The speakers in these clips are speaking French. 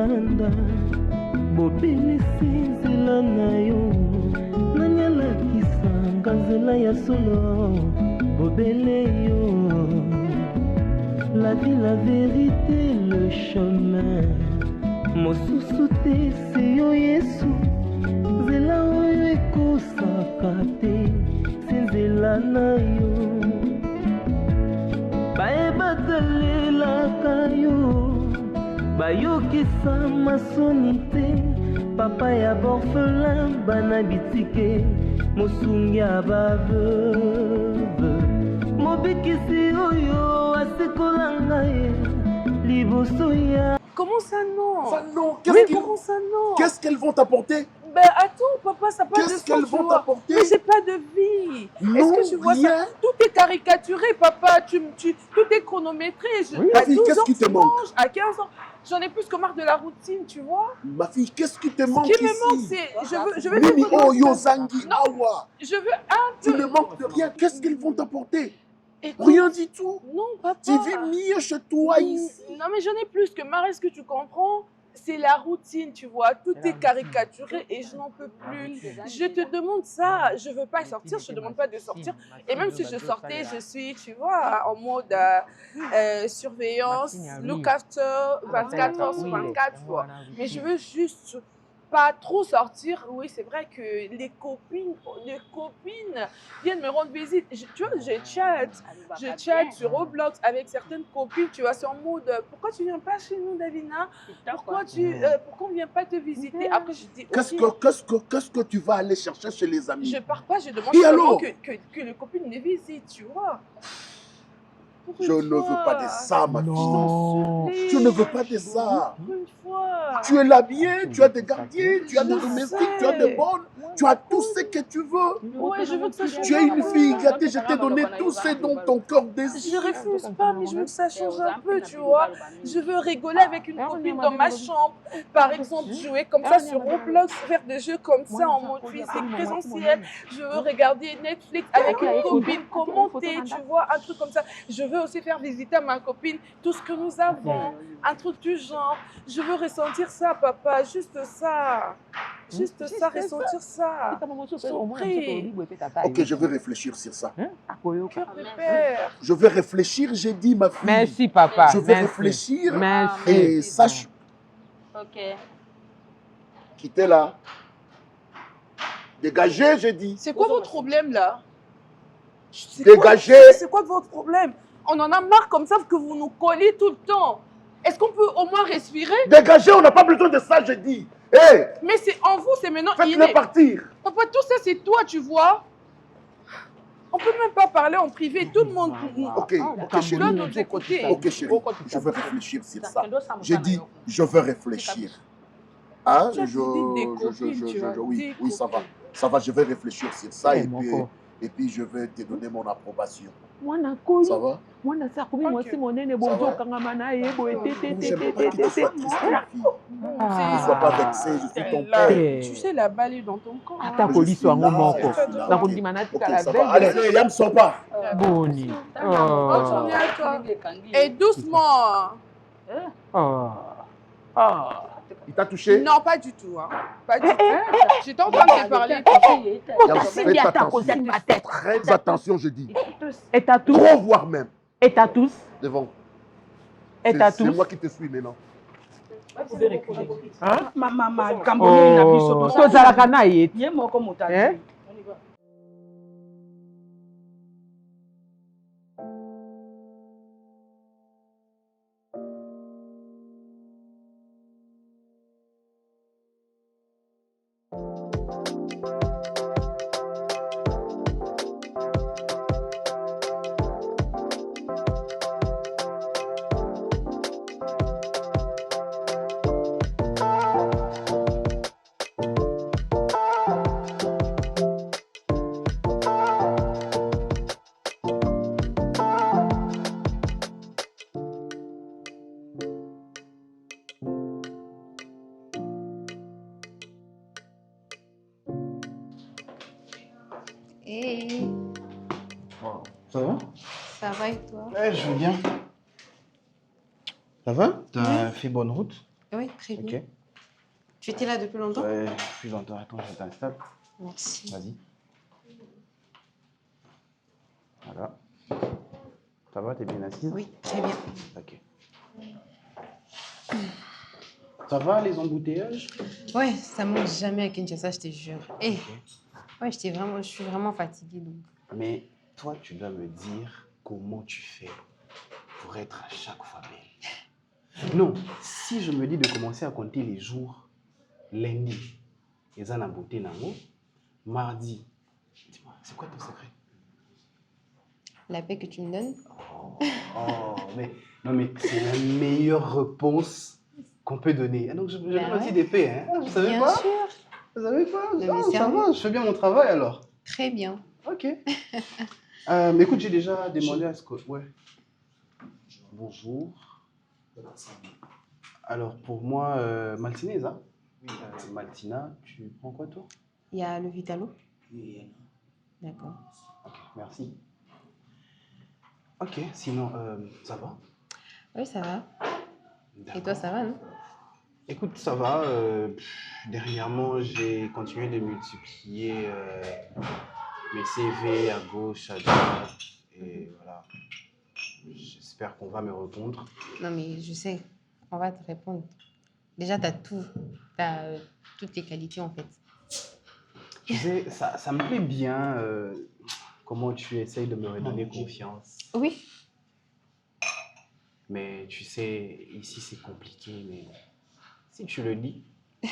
libanda bobelisi nzela na yo nanyalakisanga nzela ya solo bobele yo la vie la vérité le chemin mosusu te se yo yesu nzela oyo ekosaka te se nzela na yo bayebatalelaka yo bayokisa masoni te papa ya borphelin bana bitike mosungi ya baveuve mobikisi oyo asikola ngai liboso ya. Comment ça non? Ça non, comment ça non? Qu'est-ce qu'elles vont t'apporter? Ben attends, papa, ça pas de Qu'est-ce qu'elles vont t'apporter? Mais j'ai pas de vie. Non, est-ce que tu vois rien. ça? Tout est caricaturé, papa. Tout est chronométré. Ma fille, qu'est-ce qui te manque? À 15 ans, j'en ai plus que marre de la routine, tu vois. Ma fille, qu'est-ce qui te manque Ce qui ici? me manque, c'est... Je veux Mimi, oh, Yozangi, Awa. Je veux un Tu peu... ne manques de rien. Qu'est-ce qu'elles vont t'apporter? Écoute, Rien du tout. non, papa. Tu vis mieux chez toi ici. Non, mais j'en ai plus que marre. Est-ce que tu comprends? C'est la routine, tu vois. Tout est caricaturé et je n'en peux plus. Je te demande ça. Je veux pas sortir. Je te demande pas de sortir. Et même si je sortais, je suis, tu vois, en mode surveillance, look after 24 heures sur 24, tu vois. Mais je veux juste pas trop sortir. Oui, c'est vrai que les copines viennent me rendre visite. Tu vois, je chatte sur Roblox avec certaines copines. Tu vois, c'est en mode, pourquoi tu viens pas chez nous, Davina? Pourquoi on vient pas te visiter? Après, je dis, Qu'est-ce que tu vas aller chercher chez les amis? je pars pas, je demande Et seulement alors que les copines me visitent, tu vois. Je ne veux pas de ça, ma fille. Non. Je ne veux pas de ça. Pour une fois. Tu es là bien, tu as des gardiens, tu as des domestiques, tu as des bonnes, tu as tout ce que tu veux. Ouais, je veux que ça change. Tu es une fille gâtée, je t'ai donné tout ce dont ton cœur désire. Je refuse pas, mais je veux que ça change un peu, tu vois. Je veux rigoler avec une copine dans ma chambre. Par exemple, jouer comme ça sur Roblox, faire des jeux comme ça en mode physique présentiel. Je veux regarder Netflix avec une copine, commenter, tu vois, un truc comme ça. Je veux aussi faire visiter à ma copine tout ce que nous avons, un truc du genre. Je veux ressentir ça, papa, juste ça. Juste ça, ressentir ça. Ok, je vais réfléchir sur ça. Cœur de père. Je vais réfléchir, j'ai dit, ma fille. Merci, papa. Je vais réfléchir Merci. et sache Ok. qui t'es là. Dégagez, j'ai dit. C'est quoi votre problème là? Dégagez. C'est quoi votre problème? On en a marre comme ça que vous nous collez tout le temps. Est-ce qu'on peut au moins respirer? Dégagez, on n'a pas besoin de ça, j'ai dit. Hé, Mais c'est en vous, c'est maintenant faites-le partir. Papa, tout ça c'est toi, tu vois. On peut même pas parler en privé, tout le monde Ok, ok, chérie. doit nous écouter. Ok, chérie, je vais réfléchir sur ça. J'ai dit, je vais réfléchir. Hein? Tu as dit des copines, tu as Oui, dit ça va. copines. Ça va, je vais réfléchir sur ça Eh, et puis je vais te donner mon approbation. Mwana koli. Ça va? Mwana sa komi mwasi monene bozo kangama na ye boye J'aime pas que tu sois triste, ma fille. Ne sois pas vexée, je suis ton Là, père. tu sais la balle est dans ton corps. hein. Ata koli so ngo moko. là, Na ok. kondima na Ok, tika la ça va. Allez, belle. Yam, sors pas. Boni. Bonne journée à toi. Et doucement. Il t'a touché? Non, pas du tout. Hein. Pas du tout. J'étais en train de te parler. Yam, faites attention. ma tête. Très attention, je dis. Et à tous. Trop voir même. Et à tous. Devant. Et à C'est tous. moi qui te suis maintenant. Hein? Mama, Cambodge na biso. Tozalaka na ye. Ye moko mutati. Hein? Hey, Ça va? ça va et toi? Ouais, je vais bien. Ça va? T'as fait bonne route? Oui, très bien. Ok. Tu étais là depuis longtemps? Ouais, plus longtemps. Attends, je t'installe. Merci. Vas-y. Voilà. Ça va, t'es bien assise? Oui, très bien. Ok. Ça va, les embouteillages? Ouais, ça manque jamais à Kinshasa, je te jure. Eh, ouais, je suis vraiment fatiguée. Donc. Mais toi, tu dois me dire comment tu fais pour être à chaque fois belle. Non, si je me dis de commencer à compter les jours, lundi, les ans à beauté nango, mardi, dis-moi, c'est quoi ton secret? La paix que tu me donnes? Oh, mais non, mais c'est la meilleure réponse qu'on peut donner. Ah, donc, je donne ouais. aussi des paix, hein? Vous savez Bien pas? sûr. Vous savez pas? Non, mais Ah, ça sérieux? va, je fais bien mon travail alors. Très bien. Ok. Écoute, j'ai déjà demandé à ce que... Ouais. Bonjour. Alors, pour moi, maltinaise, hein? Oui, Maltina, tu prends quoi, toi? Il y a le Vitalo? D'accord. Ok, merci. Ok, sinon, ça va? Oui, ça va. Et D'accord. toi, ça va, non? Écoute, ça va. Dernièrement, j'ai continué de multiplier mes CV à gauche, à droite. Et voilà. J'espère qu'on va me répondre. Non, mais je sais. On va te répondre. Déjà, tu as tout. Tu as toutes tes qualités, en fait. Tu sais, ça me plaît bien comment tu essayes de me redonner confiance. Oui. Mais tu sais, ici c'est compliqué, mais si tu le dis,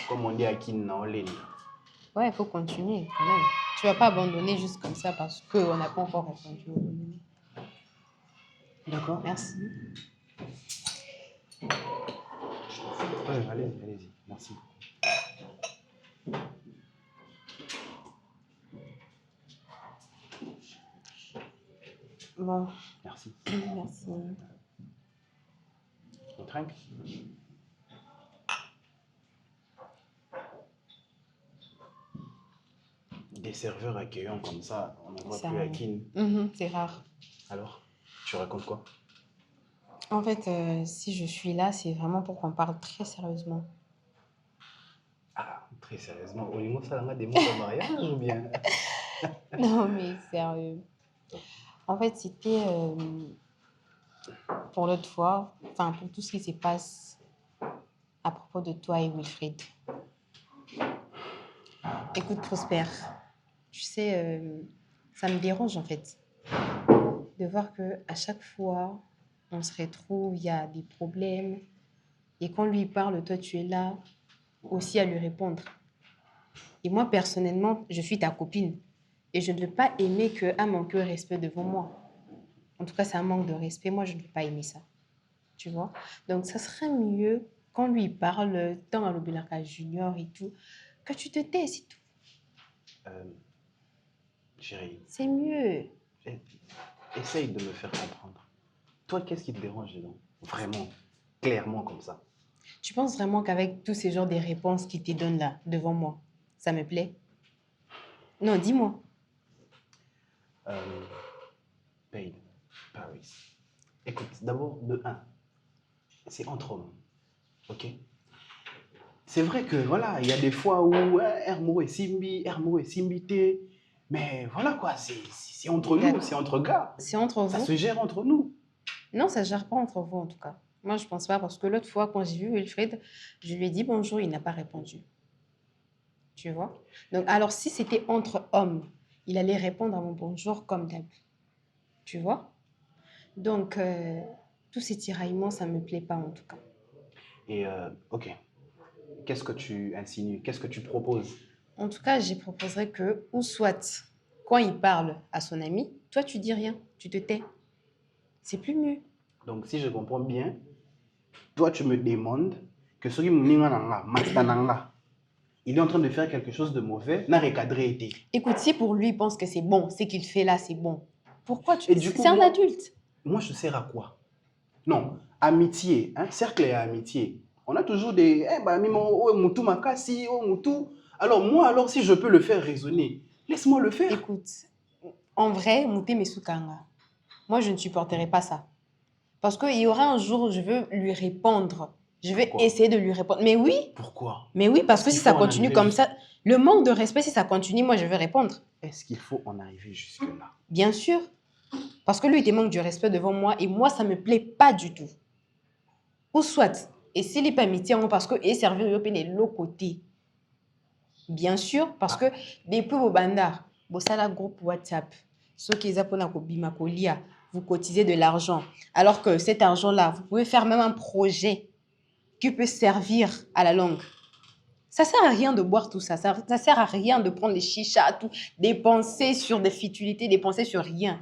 comme on dit à Kinnaolène. Ouais, il faut continuer quand même. Tu vas pas abandonner juste comme ça parce qu'on n'a pas encore répondu. D'accord. Merci. Ouais, allez-y, merci. Bon. Merci. Merci. On trinque? Des serveurs accueillants comme ça, on n'en voit plus à Kin. C'est rare. Alors, tu racontes quoi? En fait, si je suis là, c'est vraiment pour qu'on parle très sérieusement. Ah, très sérieusement, au niveau ça, on a des mots de mariage ou bien? Non, mais sérieux. En fait, c'était pour l'autre fois, enfin, pour tout ce qui se passe à propos de toi et Wilfried. Écoute, Prosper, tu sais, ça me dérange en fait de voir que à chaque fois, on se retrouve, il y a des problèmes, et quand lui parle, toi, tu es là aussi à lui répondre. Et moi, personnellement, je suis ta copine, et je ne veux pas aimer qu'un manque de respect devant moi. En tout cas, c'est un manque de respect. Moi, je ne veux pas aimer ça. Tu vois? Donc, ça serait mieux quand lui parle, tant à l'Obilaka Junior et tout, que tu te tais, c'est tout. Chérie, C'est mieux. essaye de me faire comprendre. Toi, qu'est-ce qui te dérange dedans? Vraiment, clairement comme ça. Tu penses vraiment qu'avec tous ces genres de réponses qu'il te donne là, devant moi, ça me plaît? Non, dis-moi. Babe, Paris. Écoute, d'abord, de 1, c'est entre hommes, ok? C'est vrai que voilà, il y a des fois où Hermo et Simbi, Hermo et Simbité, mais voilà quoi, c'est entre nous, c'est entre gars. C'est entre vous? Ça se gère entre nous. Non, ça ne se gère pas entre vous en tout cas. Moi, je pense pas parce que l'autre fois, quand j'ai vu Wilfried, je lui ai dit bonjour, il n'a pas répondu. Tu vois? Donc, alors, si c'était entre hommes, il allait répondre à mon bonjour comme d'hab. Tu vois? Donc, tous ces tiraillements, ça ne me plaît pas en tout cas. Et ok, qu'est-ce que tu insinues? Qu'est-ce que tu proposes? En tout cas, je proposerais que, ou soit, quand il parle à son ami, toi, tu dis rien, tu te tais. C'est plus mieux. Donc, si je comprends bien, toi, tu me demandes que celui Mastananga, il est en train de faire quelque chose de mauvais, n'a recadré été. Écoute, si pour lui, il pense que c'est bon, ce qu'il fait là, c'est bon. Pourquoi tu... Et du coup, c'est un moi- adulte. Moi, je sers à quoi? Non, amitié, hein, cercle et amitié. On a toujours des... Eh, bah, oh, Moutou Makasi, oh, Moutou. Alors, moi, alors, si je peux le faire raisonner, laisse-moi le faire. Écoute, en vrai, Mouté Mesukanga, moi, je ne supporterai pas ça. Parce qu'il y aura un jour où je veux lui répondre. Je vais Pourquoi? essayer de lui répondre. Mais oui. Pourquoi? Mais oui, parce que Est-ce si qu'il ça faut en continue arriver comme jusqu'à- ça, le manque de respect, si ça continue, moi, je vais répondre. Est-ce qu'il faut en arriver jusque-là? Bien sûr. Parce que lui, il te manque du respect devant moi et moi, ça ne me plaît pas du tout. Ou soit, et s'il n'est pas amitié, parce que et servir les l'autre côté. Bien sûr, parce que depuis vos bandards, vous avez un groupe WhatsApp. Ceux qui vous cotisez de l'argent. Alors que cet argent-là, vous pouvez faire même un projet qui peut servir à la longue. Ça sert à rien de boire tout ça. Ça sert à rien de prendre les chichas, tout, dépenser sur des futilités, dépenser sur rien.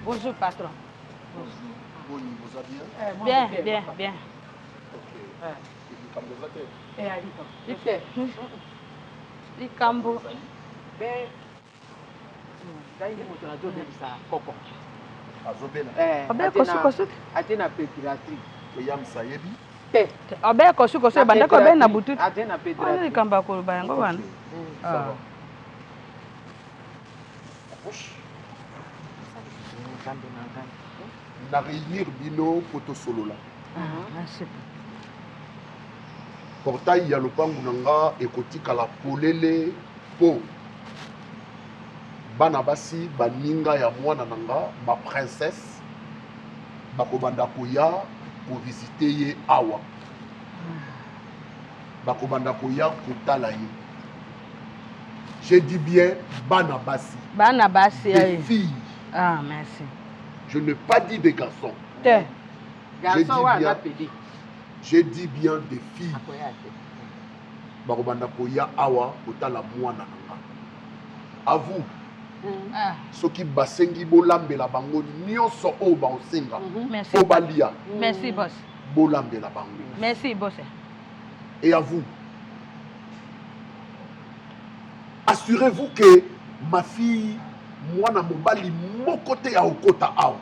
Bonjour, patron. Boni, vous allez bien? Bien, bien, bien. Likambo. Azobela. Atena pédiatrie. Yam Sayebi. Abe kosu banda ko be na butu. Atena Ani kamba ko ba yango bana. Ah. Na réunir bino poto solo là. Merci. Portail ya lopangu nanga ekotika la polele po. Bana basi baninga ya mwana nanga ma princesse bakobanda koya pour visiter ye awa. Bakobanda koya kotala ye. Je dis bien bana basi. Bana basi Des filles. Ah, merci. Je n'ai pas dit des garçons. Je dis bien des filles. Bakobanda koya awa kotala mwana nanga. À vous. Soki basengi bolambela bango nyonso o ba osenga. Merci. Obalia. Merci boss. Bolambela bango. Merci boss. Et à vous. Assurez-vous que ma fille, moi na mobali mon côté à au kota awa.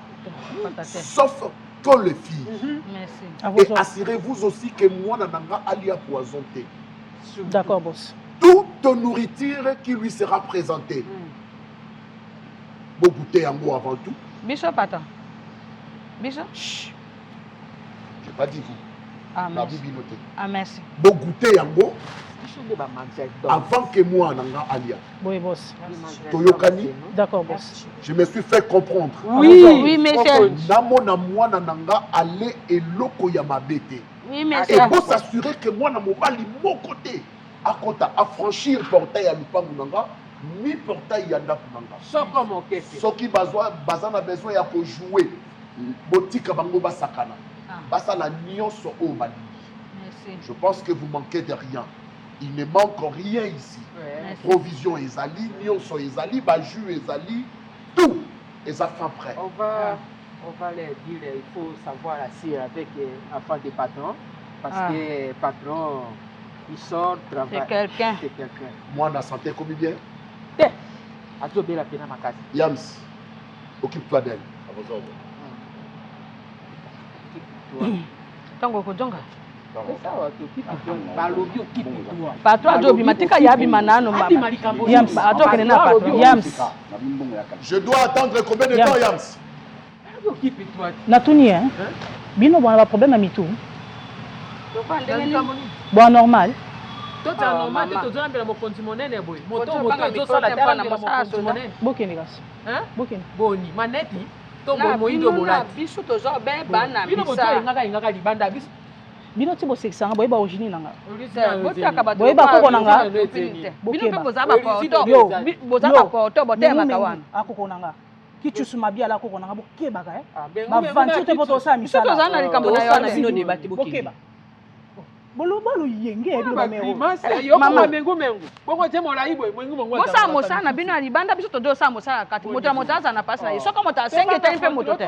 Sauf que les filles. Merci. Et assurez-vous aussi que moi nanga ali à poisonner. D'accord boss. Toute nourriture qui lui sera présentée. Vous goûtez en gros avant tout. Bishop attends. Bishop. Chut. J'ai pas dit vous. Ah La merci. Bible noté. Ah merci. Vous goûtez en gros avant que moi nanga alia. Oui boss. Toyokani. D'accord boss. Je me suis fait comprendre. Oui, oui monsieur. Namona mwana nanga aller et loko ya mabete. Oui Et monsieur. vous s'assurer que moi na mobali mon côté à kota à franchir portail à lupangu nanga mi portail ya ndaku nanga. Soki bazana besoin ya ko jouer botika bango basakana. Basa la nyonso o bali. Merci. Je pense que vous manquez de rien. Il ne manque rien ici. Merci. Provision ezali, nyonso ezali, baju ezali, tout est à fin prêt. On va leur dire, il faut savoir assis avec l'enfant des patrons, parce que patron, il sort, travaille. C'est quelqu'un. C'est quelqu'un. Moi, na santé comme bien. Azobe la pena makasi. Yams, occupe-toi d'elle. Tango kojonga. Balobi okipe-toi. Patron ajobi matika yabi manano ma. Yams atokene na patron. Yams. Je dois attendre combien de temps, Yams? Okipe-toi. Natuni hein. Bino bon ba problème amitu. Bon normal. Tota normal te tozambela mokonzi monene boy. Moto ezosala tala na mokonzi monene. Bokeni kasi. Hein? Bokeni. Boni maneti. To moindo bolati. Biso tozo be bana Bino moto ingaka libanda biso. Bino ti bosekisanga boyeba origine nanga. Botaka bato. Boyeba koko nanga. Bino pe bozaba porto. Yo. Bozaba porto botema kawana. Akoko nanga. Qui tu m'as bien là qu'on a beaucoup baka hein. Ma venture te poto ça Biso misala. tozana likambo na yo na bino débat Bokeba. Bolo yenge ebi ba mero. Mama mengu bongo te molai boy mengu bongo. Mosa mosa na bino libanda biso tozo sa mosa kati moto motaza na passe na yeso comme moto 5 etani pe moto te.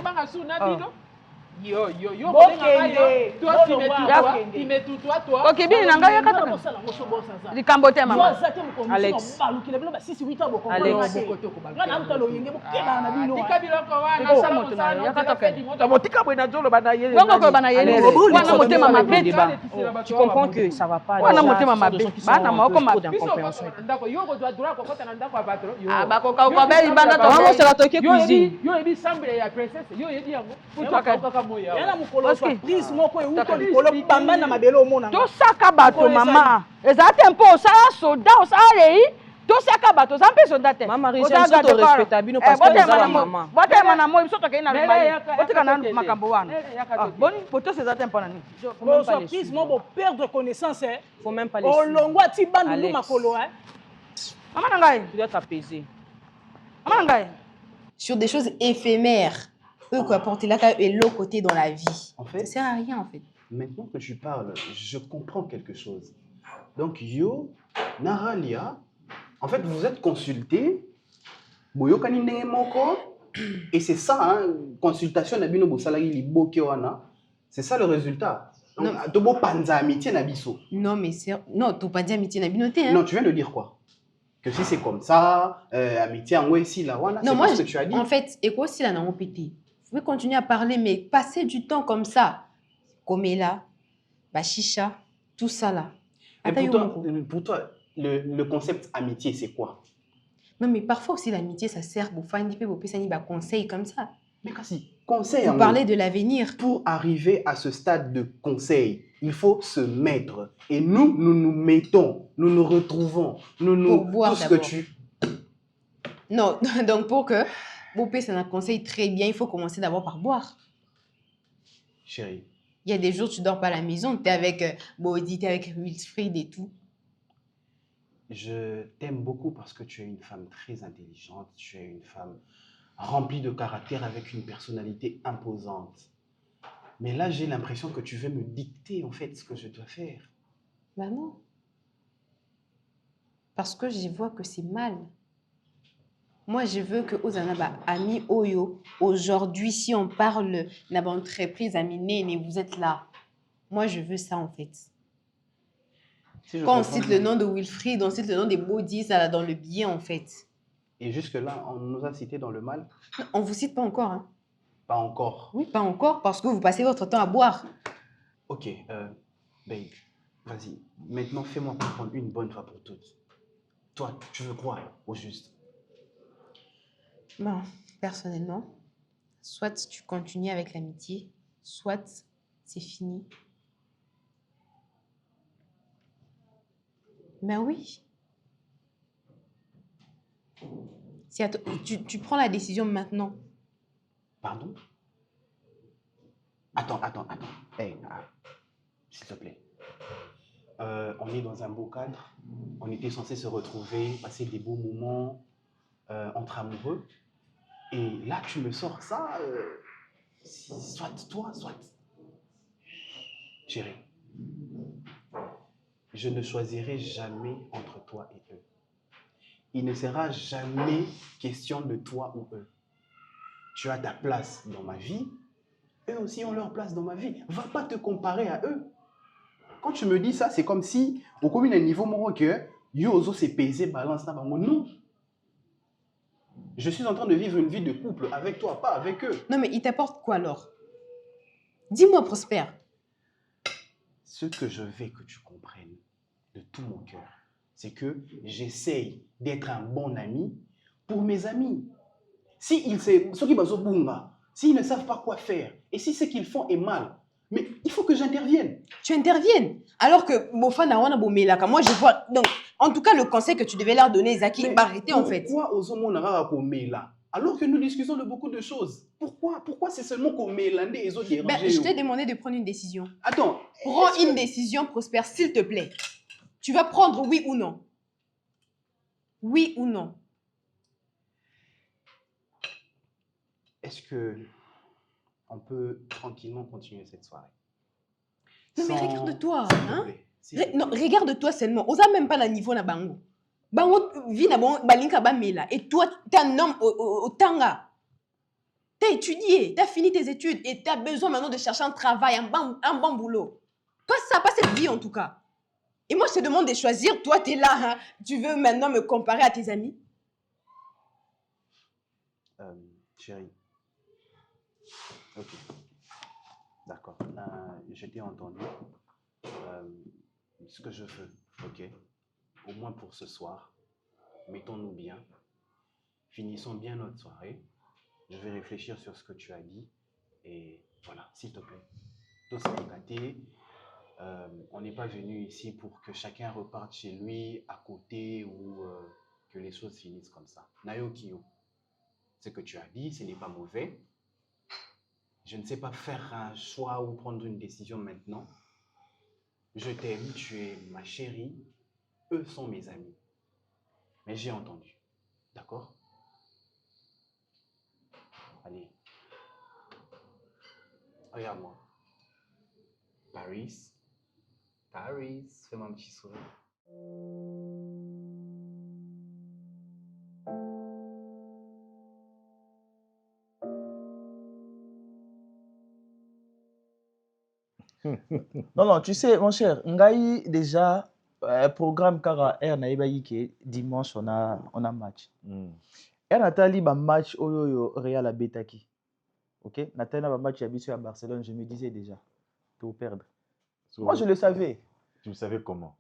Yo, Bokende. toi tu mets tout toi. OK bini na ngai kata. Likambo te mama. Alex. Balukile bilo ba 6-8 ans boko. Alex. Ngana mtalo yenge bokeba na bino. Tika biloko wana Sa moto na yo kata ke. Motika boy na zolo bana yele. Bongo ko bana yele. Wana motema mabe. Tu comprends que ça va pas. Wana motema mabe. Bana moko mabe. Ndako yo ko droit ko kota na ndako ya patron. Ah bako ka ba libanda to. Vraiment c'est la toquée cuisine. Yo ebi semble ya princesse. Yo yedi yango. Yana mukolo surprise moko e uto likolo bamba na mabele omona. To saka bato mama. Ezate mpo osala soda osala lei. To saka bato zampe soda te. Mama Richard to respecta bino parce que c'est la maman. Bote mana mo biso to ke na mali. Bote kana makambo wana. Boni poto ezate mpo na ni. Ko surprise mo bo perdre connaissance hein. Faut même pas les. Olongwa ti bandu makolo hein. Mama ngai, Tu dois t'apaiser. mama ngai. Sur des choses éphémères. Eux, quoi, porter là et l'autre côté dans la vie. En fait, Ça sert à rien, en fait. maintenant que tu parles, je comprends quelque chose. Donc, yo, Naralia, en fait, vous êtes consulté, boyo kanindenge moko, et c'est ça, hein, consultation na bino bosalaki liboke wana, c'est ça le résultat. Donc, tobo panza amitié na biso. Non, mais c'est... Non, tu pas dit amitié na binoté, hein. Non, tu viens de dire quoi? Que si c'est comme ça, amitié en ouais, si la wana, Non, c'est moi, pas ce que tu as dit. en fait, et quoi si là, on pété. Vous pouvez continuer à parler, mais passer du temps comme ça, comme là, bah chicha, tout ça là. Et Attends, pour toi, le concept amitié, c'est quoi? Non, mais parfois aussi l'amitié, ça sert pour faire un peu de conseils comme ça. Mais kasi, conseil. Vous parlez de l'avenir. Pour arriver à ce stade de conseil, il faut se mettre. Et nous nous mettons, nous nous retrouvons, Pour boire tout ce que d'abord. tu... Non, donc pour que Bopé, ça un conseil très bien, il faut commencer d'abord par boire. Chérie, Il y a des jours, tu dors pas à la maison, tu es avec Body, tu es avec Wilfried et tout. je t'aime beaucoup parce que tu es une femme très intelligente, tu es une femme remplie de caractère avec une personnalité imposante. Mais là, j'ai l'impression que tu veux me dicter en fait ce que je dois faire. Ben non. Parce que je vois que c'est mal. Moi, je veux que Ozanaba, ami Oyo, aujourd'hui, si on parle d'une entreprise, ami Néné, vous êtes là. Moi, je veux ça en fait. Si je Quand on comprends cite bien. le nom de Wilfried, on cite le nom des Body, ça là dans le bien en fait. Et jusque-là, on nous a cités dans le mal? On vous cite pas encore, hein? Pas encore. Oui, pas encore, parce que vous passez votre temps à boire. Ok, babe, vas-y. Maintenant, fais-moi comprendre une bonne fois pour toutes. Toi, tu veux quoi au juste? Bon, personnellement, soit tu continues avec l'amitié, soit c'est fini. Ben oui. Si tu prends la décision maintenant. Pardon? Attends. Hey, s'il te plaît. On est dans un beau cadre. On était censé se retrouver, passer des beaux moments entre amoureux. Et là, tu me sors ça. Soit toi, soit. Chérie, je ne choisirai jamais entre toi et eux. Il ne sera jamais question de toi ou eux. Tu as ta place dans ma vie, eux aussi ont leur place dans ma vie. Va pas te comparer à eux. Quand tu me dis ça, c'est comme si, au commun un niveau mon que Yozo s'est pesé, balance na bango. Non. Je suis en train de vivre une vie de couple avec toi, pas avec eux. Non, mais il t'apporte quoi alors? Dis-moi, Prosper. Ce que je veux que tu comprennes de tout mon cœur, c'est que j'essaye d'être un bon ami pour mes amis. S'ils ne savent pas quoi faire, et si ce qu'ils font est mal, mais il faut que j'intervienne. Tu interviennes. Alors que moi je vois. Donc, en tout cas, le conseil que tu devais leur donner, Zaki, arrêtez en fait. Pourquoi Ozomonara là alors que nous discutons de beaucoup de choses? Pourquoi c'est seulement qu'on met l'un des autres Ben, je t'ai demandé de prendre une décision. Attends. Prends une décision, Prosper, s'il te plaît. Tu vas prendre oui ou non? Oui ou non? est-ce que on peut tranquillement continuer cette soirée? Non, mais Sans- regarde-toi. s'il te Hein? plaît, s'il te plaît. Non, regarde-toi seulement. On n'a même pas le niveau na bango. Bango vit na bango, balinka bamela. Et toi, t'es un homme au tanga. T'as étudié, t'as fini tes études et t'as besoin maintenant de chercher un travail, un bon boulot. Toi, ça n'a pas cette vie en tout cas. Et moi, je te demande de choisir. Toi, t'es là. Hein? Tu veux maintenant me comparer à tes amis? Chérie. Ok. D'accord. Je t'ai entendu. Ce que je veux, ok? Au moins pour ce soir, mettons-nous bien. Finissons bien notre soirée. Je vais réfléchir sur ce que tu as dit. Et voilà, s'il te plaît. Tout ça est gâté. On n'est pas venu ici pour que chacun reparte chez lui à côté ou que les choses finissent comme ça. Nayokiyo, ce que tu as dit, ce n'est pas mauvais. Je ne sais pas faire un choix ou prendre une décision maintenant. Je t'aime, tu es ma chérie. Eux sont mes amis. Mais j'ai entendu. D'accord? Allez. Regarde-moi. Paris. Paris. Fais-moi un petit sourire. Non, non, tu sais, mon cher, Ngai, déjà, programme Kara Air Naïbaï qui dimanche, on a match. Air Nathalie, match Oyo Real à Betaki. Ok? Nathalie, match à Barcelone, je me disais déjà, tout perdre. Moi, je le savais. Tu le savais comment?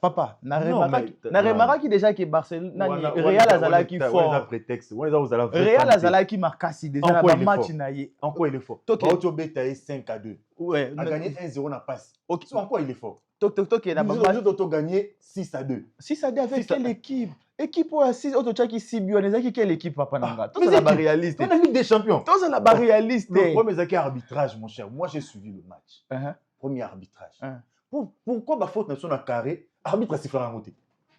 Papa, Naremara qui déjà qui Barcelone, Real Azala qui fort. Real Azala qui marque si déjà le match naïe. En quoi il est fort? Baoto Beta est 5-2. Ouais. A gagné 1-0 na passe. En quoi il est fort? Tok il a gagné 6-2. 6-2 avec quelle équipe? Équipe ou 6 autres qui 6 buts, on est quelle équipe papa nanga? Tout ça la réaliste. On a Ligue des Champions. Tout ça la réaliste. Premier arbitrage mon cher. Moi j'ai suivi le match. Premier arbitrage. Pourquoi ma faute sur la carré? Arbitre c'est faire un côté.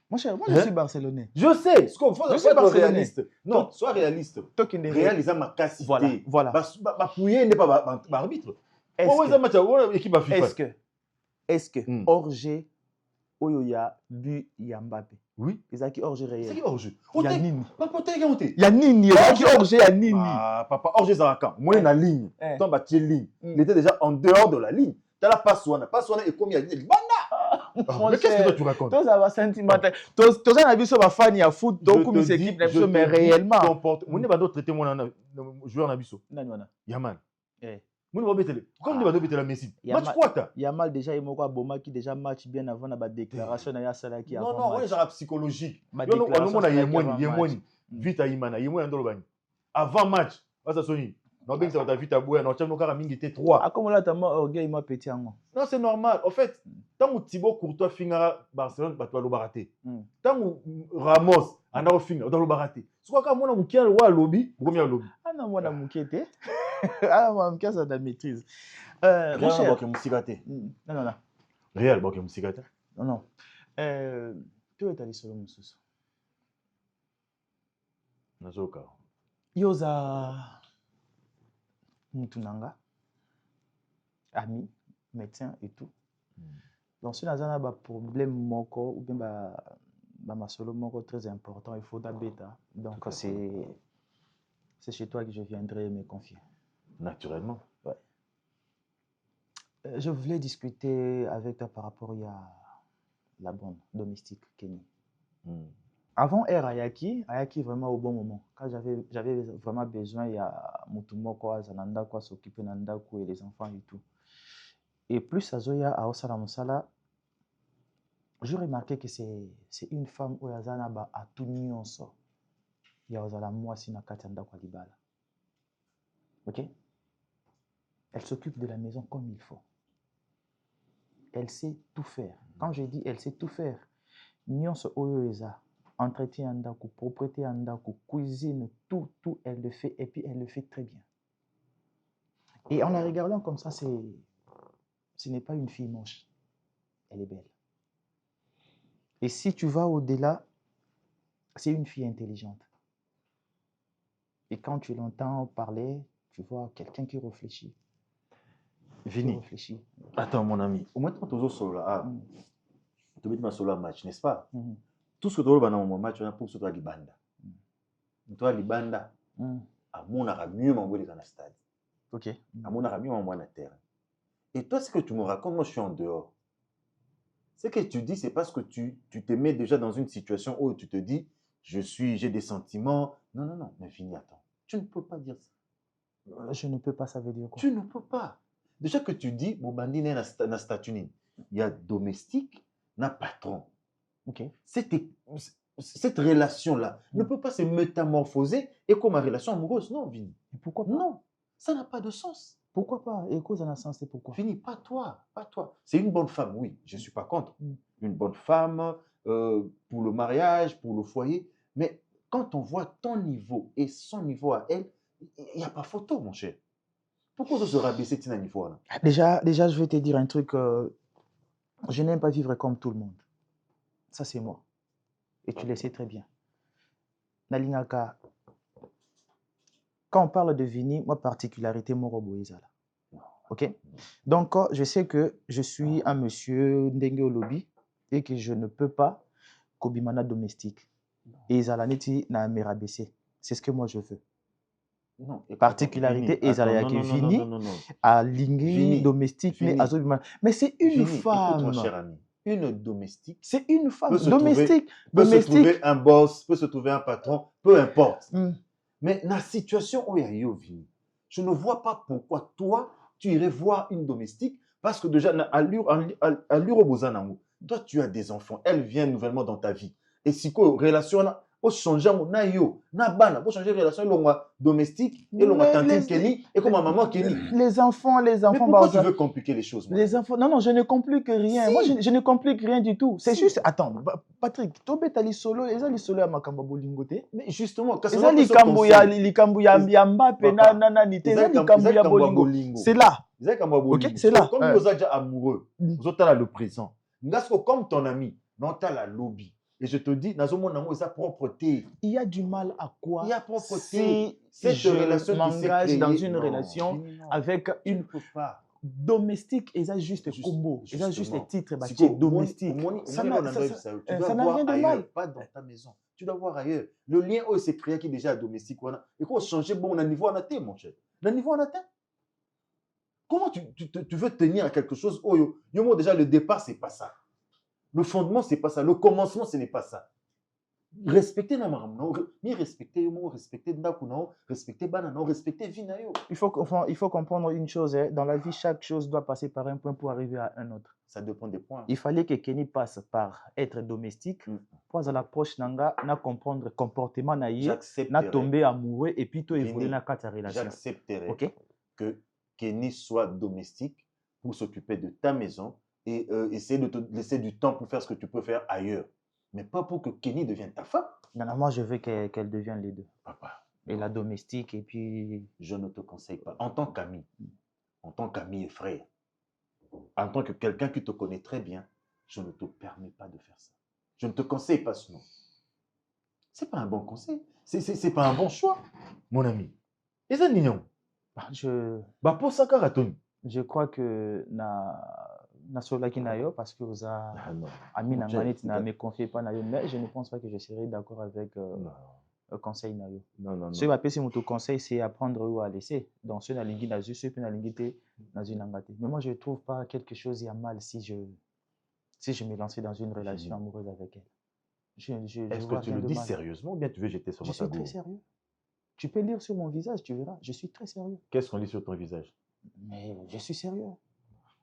Mon cher, moi je suis barcelonais. Je sais, ce qu'on faut être réaliste. Non, sois réaliste. Réal les a ma cassité. Voilà. Bah pouiller n'est pas arbitre. Est-ce que hors-jeu Oyoya but Mbappé? Oui. Ezaki hors-jeu réel. C'est hors-jeu. Il y a Nini. Il y a Nini. Ezaki hors-jeu, il y a Nini. Ah, papa, hors-jeu Zarakan. Moi, il a ligne. Tant bâti ligne. Il était déjà en dehors de la ligne. Tu as la passe et comme il y a dit, mais qu'est-ce que toi tu racontes? Tout ça va sentimental. Tout ça, on a vu sur ma fan, il y a foot, donc comme équipe, mais réellement. Moi, je vais traiter mon joueur Nabiso. Yaman. Moi, je vais comme tu vas traiter la Messi. Match quoi t'as? Yamal déjà, il m'a dit qui déjà match bien avant la déclaration. Non, non, on est genre psychologique. Vite à Imana. Avant match, ça sonne. Non, bien que ça va vite à boire. Non, tu as encore mingi était 3. Ah, comment là, tu as orgueil, moi, petit en moi. Non, c'est normal. En fait, tant que Thibaut Courtois finira Barcelone, tu vas le barater. Tant que Ramos, on a fini, on doit le barater. Soit quand moi, on a un lobby, on a un lobby. Ah non, moi, on a un été. Ah, moi, ça, ça maîtrise. Réal, non, non. Réal, bon, Moussigate. Non, non. Tu es allé sur le Moussous. Nazoka. Yoza. Moutounanga, ami, médecin et tout. Donc, si on a un problème moko ou bien ma solo moko très important, il faut bêta. Donc, c'est chez toi que je viendrai me confier. Naturellement. Ouais. Je voulais discuter avec toi par rapport à la bande domestique Kenny. Avant Air Ayaki vraiment au bon moment. Quand j'avais vraiment besoin, il y a Mutumoko, Zananda, quoi, s'occuper Nandaku et les enfants et tout. Et plus Azoya à Osala Moussala, je remarquais que c'est une femme où Yazanaba a tout nyonso. Il y a Osala Mwasi na Katanda kwa Libala. Ok? Elle s'occupe de la maison comme il faut. Elle sait tout faire. Quand je dis elle sait tout faire, nyonso oyo eza. Entretien andaku, propreté andaku, cuisine, tout, elle le fait et puis elle le fait très bien. Et en la regardant comme ça, ce n'est pas une fille moche. Elle est belle. Et si tu vas au-delà, c'est une fille intelligente. Et quand tu l'entends parler, tu vois quelqu'un qui réfléchit. Vini. Attends, mon ami. Au moins, tu as solo. Tu mets solo match, n'est-ce pas? Tout ce que tu as dans mon match, on a pour ce que tu as libanda. Tu as libanda. À mon a mieux m'envoyer dans le stade. Ok. À mon a mieux m'envoyer dans la terre. Et toi, ce que tu me racontes, moi, je suis en dehors. Ce que tu dis, c'est parce que tu te mets déjà dans une situation où tu te dis, j'ai des sentiments. Non, non, non, mais Vini, attends. Tu ne peux pas dire ça. Je ne peux pas, ça veut dire quoi? Tu ne peux pas. Déjà que tu dis, mon bandit n'est dans statut. Il y a domestique, n'a patron. Ok. Cette relation-là ne peut pas se métamorphoser et comme une relation amoureuse. Non, Vini. Et pourquoi pas? Non, ça n'a pas de sens. Pourquoi pas? Et cause en a sens, c'est pourquoi? Vini, pas toi, pas toi. C'est une bonne femme, oui, je ne suis pas contre. Une bonne femme pour le mariage, pour le foyer. Mais quand on voit ton niveau et son niveau à elle, il n'y a pas photo, mon cher. Pourquoi ça se rabaisser à niveau là? Déjà, je vais te dire un truc. Je n'aime pas vivre comme tout le monde. Ça, c'est moi. Et tu le sais très bien. Nalingaka, quand on parle de Vini, ma particularité, mon robot est là. Ok? Donc, je sais que je suis un monsieur Ndenge Olobi et que je ne peux pas kobimana domestique. Et Zalaneti n'a me rabaisser. C'est ce que moi je veux. Non, particularité ezalaki Vini à lingi domestique mais c'est une femme. Écoute, mon cher ami, une domestique, c'est une femme domestique peut se trouver un boss, peut se trouver un patron, peu importe. Mais dans la situation où il y a eu Vini, je ne vois pas pourquoi toi tu irais voir une domestique parce que déjà à l'Urobozanango, toi tu as des enfants, elle vient nouvellement dans ta vie et si quoi relation pour changer mon naïo, nabana, pour changer relation domestique et l'on tantine Kelly et comme ma maman Kelly. Les enfants. Mais pourquoi tu veux compliquer les choses? Les enfants, non, je ne complique rien. Si. Moi, je ne complique rien du tout. C'est juste, attends, Patrick, Tobé tali solo, les ali solo à Makamba Bolingote. Mais justement, les ali Kambuya, Mbappé, nananité, les ali Kambuya Bolingo. C'est là. Ok, c'est là. Comme vous êtes déjà amoureux, vous êtes là le présent. Comme ton ami, non, tu as la lobby. Et je te dis, dans ce monde, il y a propreté. Il y a du mal à quoi? Il y a propreté. Si je m'engage dans une relation avec une domestique, et ça juste combo, et ça juste les titres domestique. Ça n'a rien de mal. Pas dans ta maison. Tu dois voir ailleurs. Le lien où c'est créé qui est déjà domestique. Il faut changer bon niveau en atteint, mon cher. Le niveau en atteint. Comment tu veux tenir à quelque chose? Oh, déjà le départ, c'est pas ça. Le fondement, ce n'est pas ça. Le commencement, ce n'est pas ça. Respecter Namaram, ni respecter Yomo, respecter Ndakuno, respecter Banano, respecter Vinayo. Il faut comprendre une chose. Dans la vie, chaque chose doit passer par un point pour arriver à un autre. Ça dépend des points. Il fallait que Kenny passe par être domestique pour à l'approche nanga na comprendre comportement naïe, na tomber amoureux et puis tout évoluer dans la relation. J'accepterai que Kenny soit domestique pour s'occuper de ta maison. Et essayer de te laisser du temps pour faire ce que tu peux faire ailleurs. Mais pas pour que Kenny devienne ta femme. Non, moi, je veux qu'elle devienne les deux. Papa. Et la domestique, et puis... Je ne te conseille pas. En tant qu'ami et frère, en tant que quelqu'un qui te connaît très bien, je ne te permets pas de faire ça. Je ne te conseille pas ce nom. Ce n'est pas un bon conseil. Ce n'est pas un bon choix, mon ami. Et ça, Nignon. Pour ça, Karatoni. Je crois que nasolaki nayo parce que vous avez ami nanganit na me confie pas nayo, mais je ne pense pas que je serai d'accord avec le conseil nayo. Non. Ce que si mon conseil c'est apprendre ou à laisser. Donc ce na lingi na juste puis na lingi te na une ngate. Mais moi je trouve pas quelque chose y a mal si je me lançais dans une relation amoureuse avec elle. Est-ce que tu le dis sérieusement ou bien tu veux jeter sur mon tableau? Je suis très sérieux. Tu peux lire sur mon visage, tu verras. Je suis très sérieux. Qu'est-ce qu'on lit sur ton visage? Mais je suis sérieux.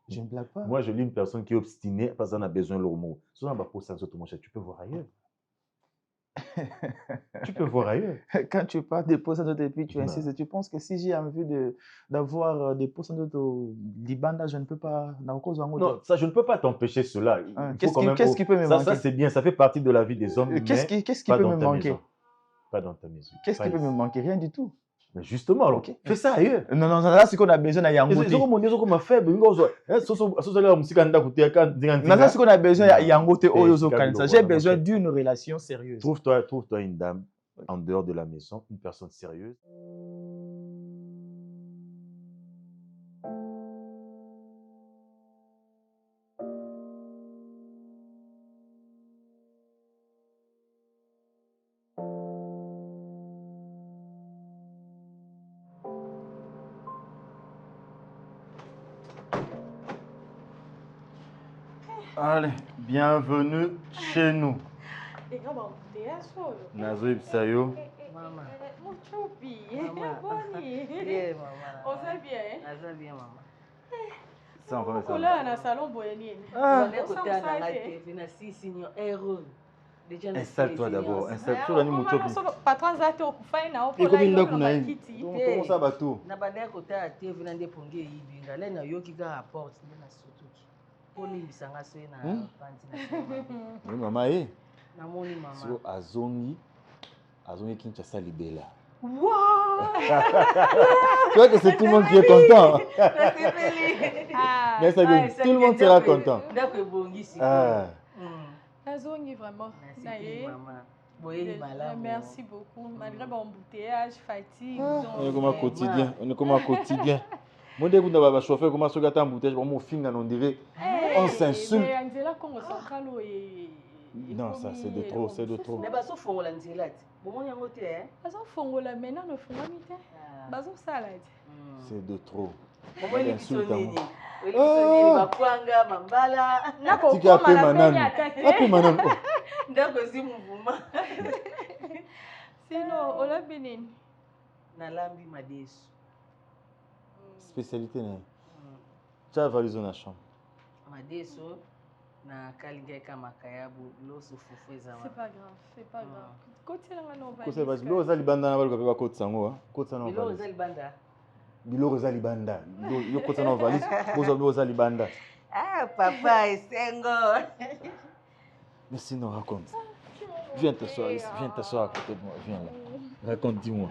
Je ne blague pas. Moi, je lis une personne qui est obstinée parce qu'elle a besoin de l'homo. Tu peux voir ailleurs. Tu peux voir ailleurs. Quand tu parles de pourcentage et puis tu insistes, tu penses que si j'ai envie d'avoir des pourcentages de Libanda, je ne peux pas. Non, ça, je ne peux pas t'empêcher cela. Qu'est-ce qui peut me manquer? Ça, c'est bien, ça fait partie de la vie des hommes. Qu'est-ce qui peut me manquer? Pas dans ta maison. Qu'est-ce qui peut me manquer? Rien du tout. Mais justement, alors, fais ça ailleurs. Non, là, c'est qu'on a besoin d'y yangote. Là, c'est qu'on a besoin d'y yangote. J'ai besoin d'une relation sérieuse. Trouve-toi une dame en dehors de la maison, une personne sérieuse. Allez, bienvenue chez nous. Nazoï Psayo. Maman. Mon choupi. Bonnie. Bien, maman. On s'est bien, hein? On s'est bien, maman. Ça, on va mettre ça. Là, dans le salon, Boyani. Ah, installe-toi d'abord. Installe-toi dans mon choupi. Patron Zato, Faina, Et comme il n'a qu'une aïe. Comment ça va tout? Na badai côté à TV na ndeponge yibinga là na yoki ga rapport na sotuki. Polimbisa ngaso na panti na. Oui, maman eh. Na moni maman. So azongi Kinshasa libela. Wow! Tu vois que c'est tout le monde qui est content. Mais ça veut tout le monde sera content. D'accord, bongi si. Azongi vraiment. Merci maman. Merci beaucoup. Malgré mon embouteillage, fatigue. On est comme un quotidien. On est comme un quotidien. Moi, dès que vous avez chauffeur, comment se gâter embouteillage, on finger, on dirait, on s'insulte. Non, ça c'est de trop, c'est de trop. Mais baso fongola nzela ti. Bomoni yango te hein. Baso fongola maintenant no fongami te. Baso salade. C'est de trop. Bomoni bisonini. Bisonini bakwanga mambala. Nako koma la penya tete. Ape manam. Ndako si muvuma. Sinon ola benini. Na lambi madesu. Spécialité né. Tu as valise dans la chambre. Madesu. Na kalinga kama kayabu loso fufu za c'est pas grave, c'est pas grave. Côté là on va. Côté vas lo za libanda na baluka pe côté sango ha. Côté na valise. Bilo za libanda. Bilo za libanda. Yo côté na valise, bozo za libanda. Ah papa esengo. Mais sinon raconte. Viens t'asseoir ici, viens t'asseoir à côté de moi, viens là. Raconte, dis-moi.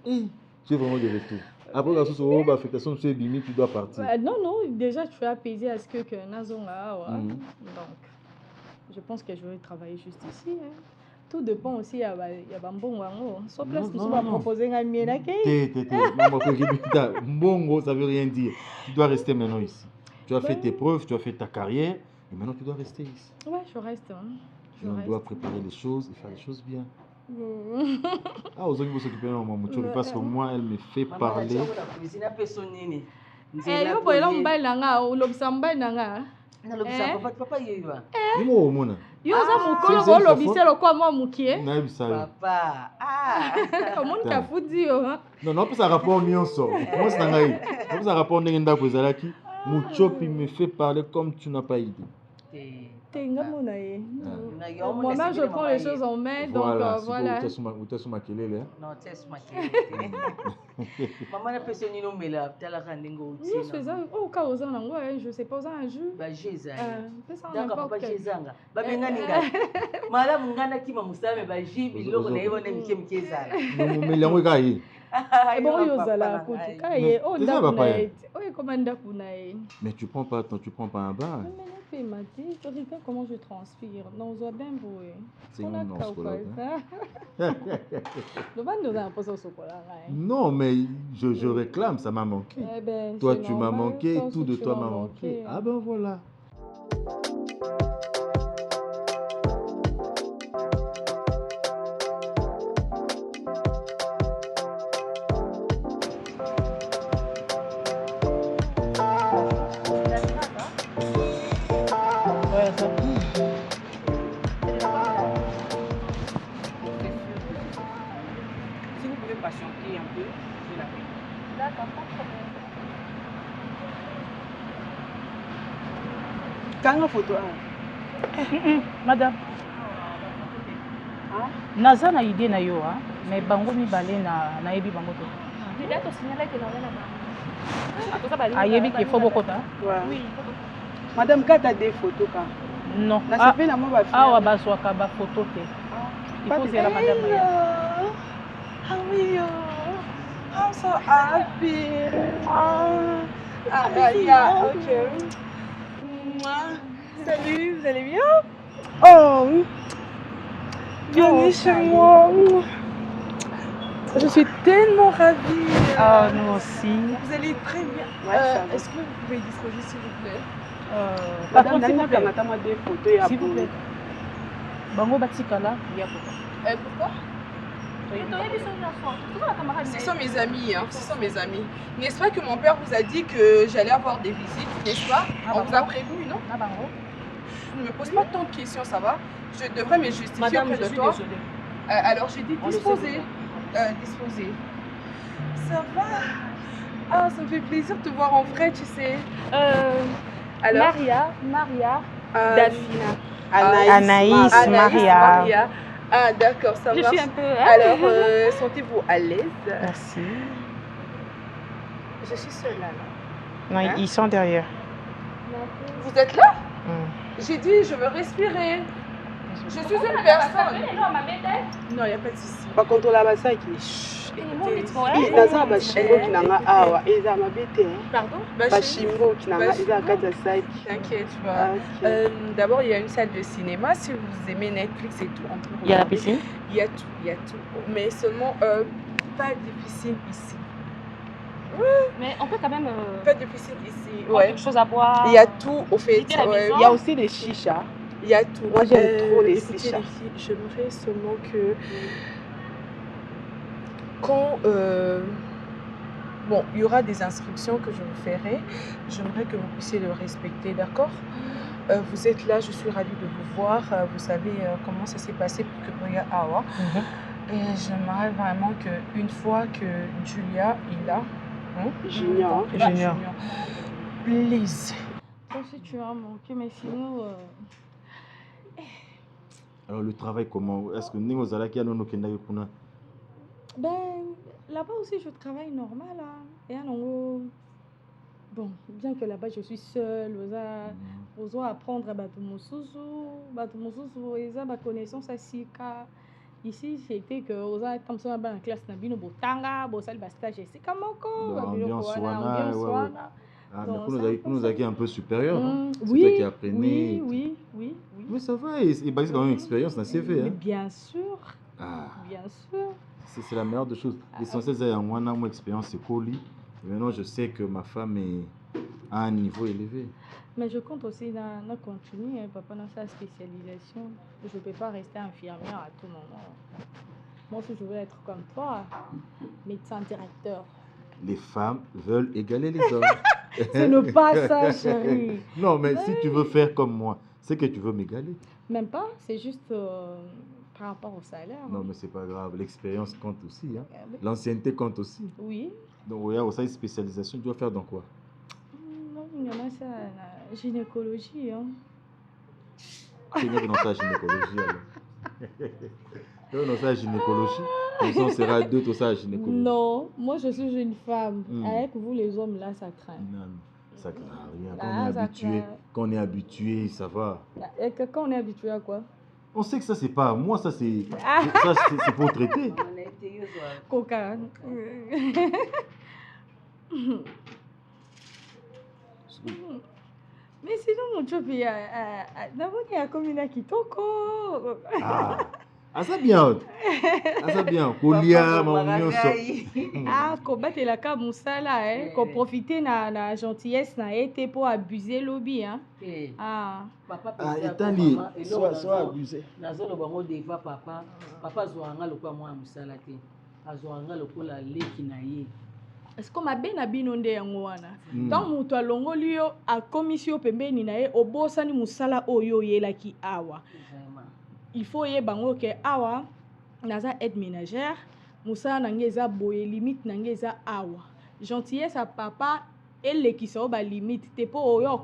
Tu es vraiment de retour. Après la société, affectation sur Bimi, tu dois partir. Non, non, déjà tu es apaisé à ce que Nazonga. Donc, je pense que je vais travailler juste ici. Hein. Tout dépend aussi, il y a un bon wango. Sur place, tu vas proposer un miel. Bongo, ça veut rien dire. Tu dois rester maintenant ici. Tu as fait tes preuves, tu as fait ta carrière, et maintenant tu dois rester ici. Ouais, je reste. Hein. On doit préparer les choses et faire les choses bien. Ah, aux autres, vous s'occuper de mon mouton parce que moi, elle me fait parler. Non, ça rapport nyonso. Moi, c'est nangai. Ça rapport ndenge kozalaki. Muchopi me fait parler comme tu n'as pas idée. Moi-même, je prends les choses en main, donc voilà. Tu es sur ma kelele. Non, tu es sur ma kelele. Maman n'a pas sonné nos mélas. Tu as la rendez-vous. Je fais ça au cas où je sais pas, un jus. Bah, j'ai ça. D'accord, pas j'ai ça. Bah, bien, madame, ngana qui m'a moussé, bah, j'ai vu l'eau, on a eu un ami qui est ça. Non, mais l'ango est caillé. Bon, mais tu prends pas un bain. Mais m'a dit, tu regardes comment je transpire. Non, on doit bien bouer. C'est une non, mais je réclame, ça m'a manqué. Toi, tu m'as manqué, tout de toi m'a manqué. Ah ben voilà. Kanga photo madame. Naza na idée na yo mais bango mibale na yebi bango to. Ayebi qu'il faut beaucoup ta. Oui. Madame kata des photos quand. Non. Na sepela mo ba. Ah wa baswaka ba photo te. Il faut c'est la madame ya. Ah oui. I'm so happy. Yeah, okay. Salut, vous allez bien? Oh, Bienvenue chez moi. Je suis tellement ravie. Ah, nous aussi. Vous allez très bien. Est-ce que vous pouvez disposer, s'il vous plaît? Madame, s'il vous plaît, attends-moi des photos. S'il vous plaît. Bango Batikala, il y a pourquoi? Ce sont mes amis, hein. Ce sont mes amis. N'est-ce pas que mon père vous a dit que j'allais avoir des visites, n'est-ce pas? On vous a prévenu, non? Ne me pose pas tant de questions, ça va? Je devrais me justifier Madame, auprès de je suis toi. désolée. Alors j'ai dit disposer. Disposer. Ça va? Ah, ça me fait plaisir de te voir en vrai, tu sais. Alors? Maria, Delphina. Anaïs, Maria. Ah, d'accord, ça marche. Je suis un peu... Alors, sentez-vous à l'aise? Merci. Je suis seule là. Non, Hein? ils sont derrière. Vous êtes là? J'ai dit, je veux respirer. Je suis une personne. Non, il n'y a pas de souci. Par contre, la basaki. Naza bashimbo kinanga awa eza mabete. Pardon? Bashimbo kinanga eza kati ya saki. T'inquiète pas. D'abord, il y a une salle de cinéma. Si vous aimez Netflix et tout, on peut. Il y a la piscine? Il y a tout. Mais seulement pas de piscine ici. Mais on peut quand même... Pas de piscine ici. Ouais. Quelque chose à boire. Il y a tout, au fait. Il y a aussi des chichas. Il y a tout. Moi, j'aime trop les écoutez, chichas. les filles, j'aimerais seulement que quand bon, il y aura des instructions que je vous ferai, j'aimerais que vous puissiez le respecter, d'accord? Vous êtes là, je suis ravie de vous voir. Vous savez comment ça s'est passé pour que Boya Awa. Et j'aimerais vraiment qu'une fois que Julia est là, Junior. Please. Toi aussi, tu as manqué, mais sinon... Alors le travail comment? Est-ce que nous allons qui nous kuna? Ben, là-bas aussi, je travaille normal. Hein. Et alors, bon, bien que là-bas, je suis seule, aux apprendre à Batomosusu, ils ont ma connaissance à Sika. Ici, c'était que aux comme ça, dans la classe, Nabino Botanga, Bossal Bastage, c'est comme encore. Ambiance wana. Ah, mais nous avons un peu supérieur, non? C'est Oui, toi qui apprenais. Oui. Mais ça va, et basé quand même expérience dans CV. Hein? Bien sûr. Bien sûr. C'est la meilleure des choses. L'essentiel, c'est que moi, mon expérience, c'est colis. Maintenant, je sais que ma femme est à un niveau élevé. Mais je compte aussi dans continuer, papa, dans sa spécialisation. Je ne peux pas rester infirmière à tout moment. Moi aussi, je veux être comme toi, médecin directeur. Les femmes veulent égaler les hommes. Ce n'est pas ça, chérie. Non, mais si tu veux faire comme moi, c'est que tu veux m'égaler. Même pas, c'est juste par rapport au salaire. Non, mais c'est pas grave. L'expérience compte aussi. Hein? L'ancienneté compte aussi. Oui. Donc, il y a aussi une spécialisation. Tu dois faire dans quoi? Non, il y en a ça, la gynécologie. Hein. C'est bien que dans la gynécologie, alors. Dans la gynécologie, comme ça, on sera deux, tout ça, la gynécologie. Non, moi, je suis une femme. Avec vous, les hommes, là, ça craint. Non, ça craint rien. Quand on est habitué, ça va. Et quand on est habitué à quoi? On sait que ça, c'est pas... Moi, ça, c'est pour traiter. Coca. Mais sinon, mon job, il y a comme une kitoko. Ah, ça bien. Kolia, combattre la ka musala, qu'on profiter na gentillesse na été pour abuser lobby, hein. Papa Italie, soit abusé. Nazolo bango deva papa zoanga lokwa mwa musala te. Azoanga lokola leki na ye. Est-ce que ma bena bino nde yango wana? Tant mutu alongoli yo akomisi yo pembeni na ye obosani musala oyo yelaki awa. Il faut y bango que awa naza aide ménagère musala nangeza boye limite nangeza awa gentillesse à papa elle qui sa ba limite te po oyo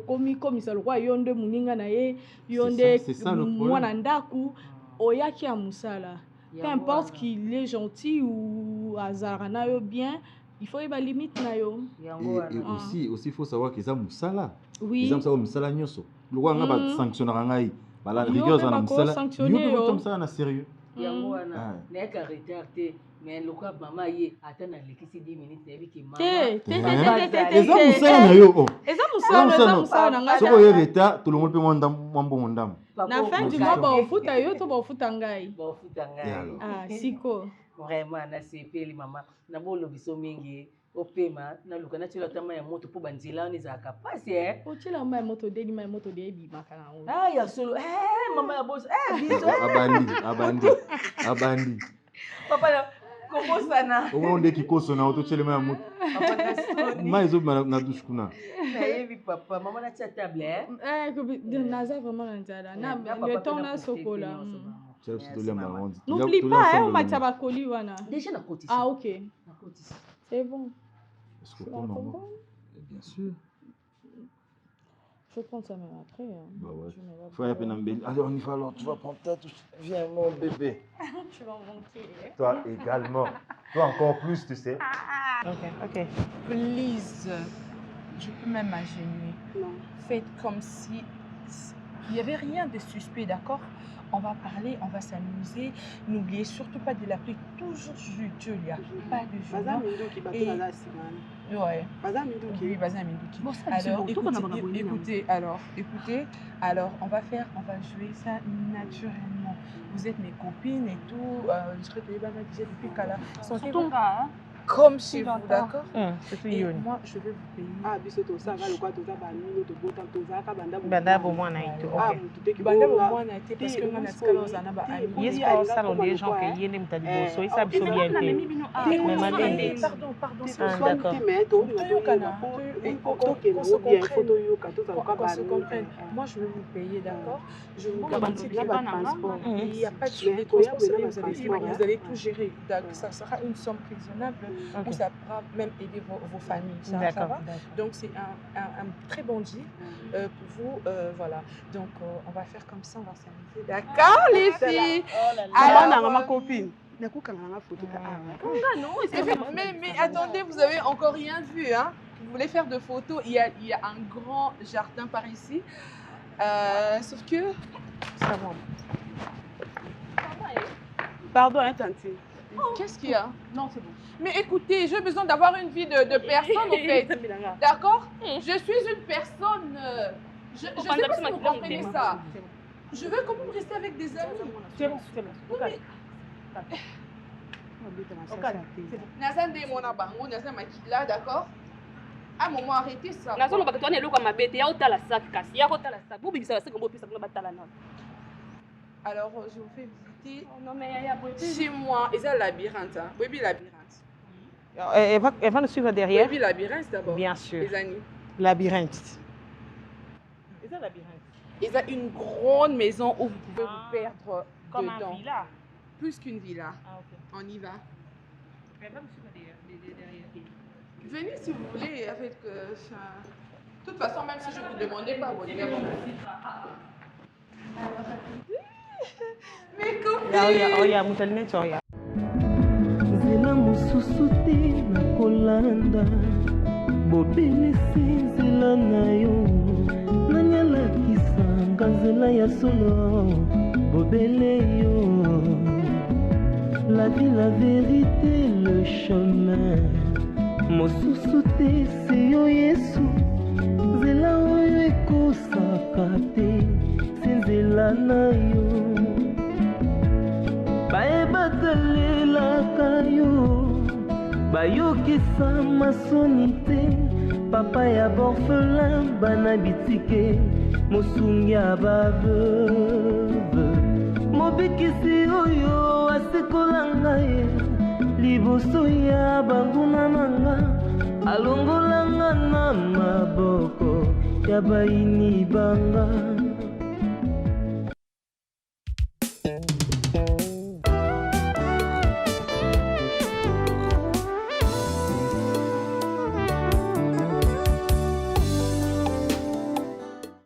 komi komisa lokwa yonde muninga na ye yonde mwana ndaku oyaki ya musala peu importe qu'il est gentil ou azarana yo bien il faut y ba limite na yo et aussi faut savoir qu'ils ont musala oui ils ont musala nyoso lokwa nga ba sanctionner ngai. Voilà, rigueur, ça n'a pas sanctionné. Comme ça, on a sérieux. yango wana nayaka retard te mais lokola mama ye ata nalekisi 10 minutes nayebi ke eza mosala na yo eza mosala na ngai soko oye retard tolongoli mpe mwa mbongo ndambo na fin du mois baofuta yo to baofuta ngai siko vraiment nasepeli mama nabolobiso mingi opema naluka natila ata mai ya moto mpo banzela wana ezalaka pasi otila mai ya moto odeli mai ya moto de ebimaka nango ya solo mama ya boso biso abandi papa kobosana omona nde kikoso na ototyele mai ya moto mai ezobima na dushe kuna nayebi papa mama natia table naza vraiment na nzala le temps nasokola n'oublie pas omatia bakoli wana déjà nakotisi ok c'est bon. Est-ce que pour maman? Bien sûr. Je vais prendre ça même après. Bah ouais. Faut y peine embellir. Allez, on y va alors. Tu vas prendre ta touche. Viens, mon bébé. Tu vas monter. Toi également. Toi encore plus, tu sais. Ok. Please. Je peux même m'agenouiller. Non. Faites comme si il n'y avait rien de suspect, d'accord? On va parler, on va s'amuser. N'oubliez surtout pas de l'appeler toujours Julia. Pas de Julia. Ouais. Oui, Bazin Mindouki. Alors, écoutez. Alors, on va jouer ça naturellement. Vous êtes mes copines et tout. Je serai déjà depuis Kala. Surtout comme chez vous, d'accord? Et moi, je vais vous payer. Biso ça va le quoi tout ça banino to bota to za ka banda bo mwana ito. Banda bo mwana ite parce que on a skalo zana ba ami. Yes, pour ça les gens que yene mtadi boso, ça biso bien te. Mais madame, pardon, c'est d'accord. Moi, je vais vous payer, d'accord? Je vous garantis qu'il n'y a pas de transport. Il n'y a pas de transport. Vous allez tout gérer. Ça sera une somme raisonnable où ça pourra même aider vos familles. Ça va? Donc, c'est un très bon deal pour vous. Voilà. Donc, on va faire comme ça, on va s'amuser. D'accord, les filles? Alors, ma copine. Mais attendez, vous avez encore rien vu, hein? Vous voulez faire de photos? Il y a un grand jardin par ici. Sauf que... Ça va. Pardon, hein, tante. Qu'est-ce qu'il y a? Non, c'est bon. Mais écoutez, j'ai besoin d'avoir une vie de personne, en fait. D'accord? Je suis une personne... Je ne sais pas si vous comprenez ça. Je veux quand même rester avec des amis. C'est bon. Là, d'accord? À un moment, arrêtez ça. Alors, je vous fais visiter chez moi. Et ça, labyrinthe. Baby labyrinthe. Elle va nous suivre derrière. Baby labyrinthe d'abord. Bien sûr. Les amis. Labyrinthe. Et ça, labyrinthe. Et ça, une grande maison où vous pouvez vous perdre comme dedans. Une villa. Plus qu'une villa. Okay. On y va. Elle va nous suivre derrière. Venez si vous voulez avec ça. De toute façon, même si je ne vous demandais pas, vous allez mes copines. Nzela mosusu te nakolanda bobelisi nzela na yo nani alakisanga nzela ya solo bobele yo la vie, la vérité, le chemin mosusu te se yo yesu nzela oyo ekosaka te se nzela na yo bayebatalelaka yo bayokisa masoni te papa ya borfelin bana bitike mosungi ya baveuve mobikisi oyo asekola ngai liboso ya banguna na nga alongolanga na maboko ya bayini banga